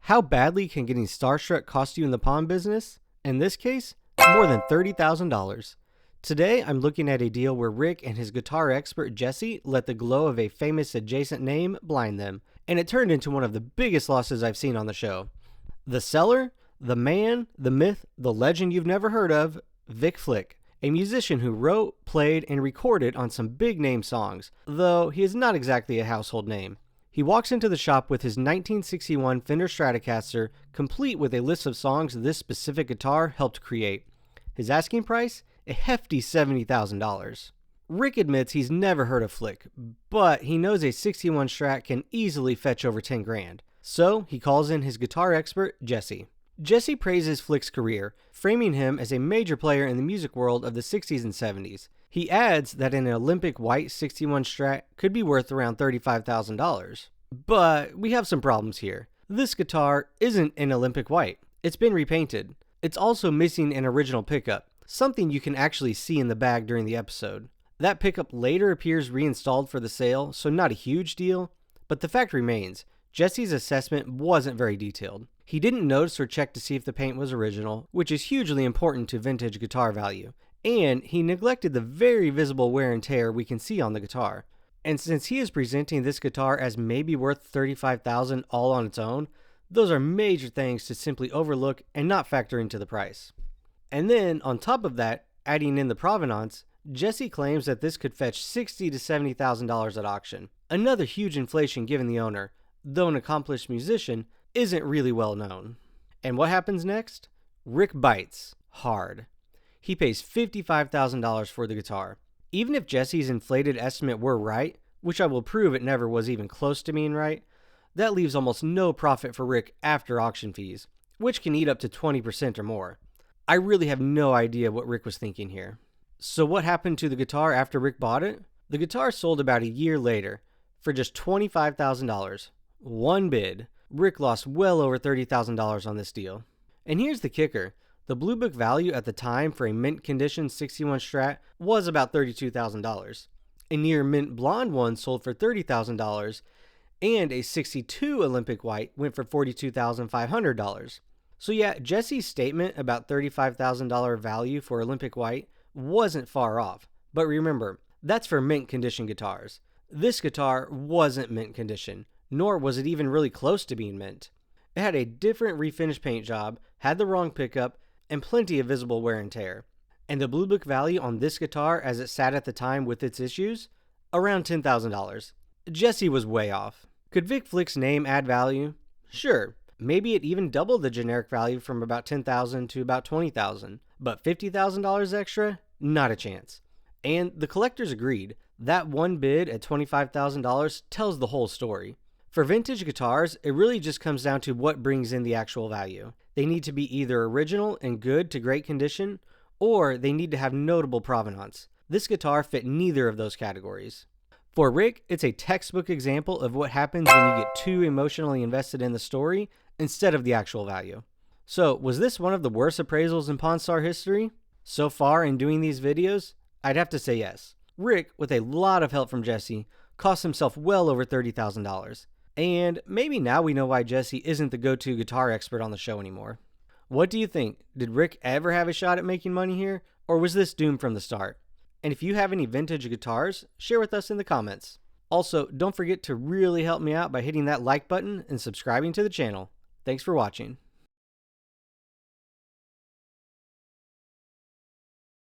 How badly can getting starstruck cost you in the pawn business? In this case, more than $30,000. Today, I'm looking at a deal where Rick and his guitar expert Jesse let the glow of a famous adjacent name blind them, and it turned into one of the biggest losses I've seen on the show. The seller, the man, the myth, the legend you've never heard of, Vic Flick, a musician who wrote, played, and recorded on some big name songs, though he is not exactly a household name. He walks into the shop with his 1961 Fender Stratocaster, complete with a list of songs this specific guitar helped create. His asking price? A hefty $70,000. Rick admits he's never heard of Flick, but he knows a 61 Strat can easily fetch over 10 grand. So he calls in his guitar expert, Jesse. Jesse praises Flick's career, framing him as a major player in the music world of the 60s and 70s. He adds that an Olympic white 61 Strat could be worth around $35,000. But we have some problems here. This guitar isn't an Olympic white. It's been repainted. It's also missing an original pickup, something you can actually see in the bag during the episode. That pickup later appears reinstalled for the sale, so not a huge deal, but the fact remains, Jesse's assessment wasn't very detailed. He didn't notice or check to see if the paint was original, which is hugely important to vintage guitar value. And he neglected the very visible wear and tear we can see on the guitar. And since he is presenting this guitar as maybe worth $35,000 all on its own, those are major things to simply overlook and not factor into the price. And then, on top of that, adding in the provenance, Jesse claims that this could fetch $60,000 to $70,000 at auction. Another huge inflation given the owner, though an accomplished musician, isn't really well known. And what happens next? Rick bites hard. He pays $55,000 for the guitar. Even if Jesse's inflated estimate were right, which I will prove it never was even close to being right, that leaves almost no profit for Rick after auction fees, which can eat up to 20% or more. I really have no idea what Rick was thinking here. So what happened to the guitar after Rick bought it? The guitar sold about a year later for just $25,000. One bid. Rick lost well over $30,000 on this deal. And here's the kicker. The Blue Book value at the time for a mint condition 61 Strat was about $32,000. A near mint blonde one sold for $30,000, and a 62 Olympic white went for $42,500. So yeah, Jesse's statement about $35,000 value for Olympic white wasn't far off. But remember, that's for mint condition guitars. This guitar wasn't mint condition, nor was it even really close to being mint. It had a different refinish paint job, had the wrong pickup, and plenty of visible wear and tear. And the Blue Book value on this guitar as it sat at the time with its issues? Around $10,000. Jesse was way off. Could Vic Flick's name add value? Sure. Maybe it even doubled the generic value from about $10,000 to about $20,000. But $50,000 extra? Not a chance. And the collectors agreed. That one bid at $25,000 tells the whole story. For vintage guitars, it really just comes down to what brings in the actual value. They need to be either original and good to great condition, or they need to have notable provenance. This guitar fit neither of those categories. For Rick, it's a textbook example of what happens when you get too emotionally invested in the story instead of the actual value. So, was this one of the worst appraisals in Pawn Star history? So far in doing these videos, I'd have to say yes. Rick, with a lot of help from Jesse, cost himself well over $30,000. And maybe now we know why Jesse isn't the go-to guitar expert on the show anymore. What do you think? Did Rick ever have a shot at making money here? Or was this doomed from the start? And if you have any vintage guitars, share with us in the comments. Also, don't forget to really help me out by hitting that like button and subscribing to the channel. Thanks for watching.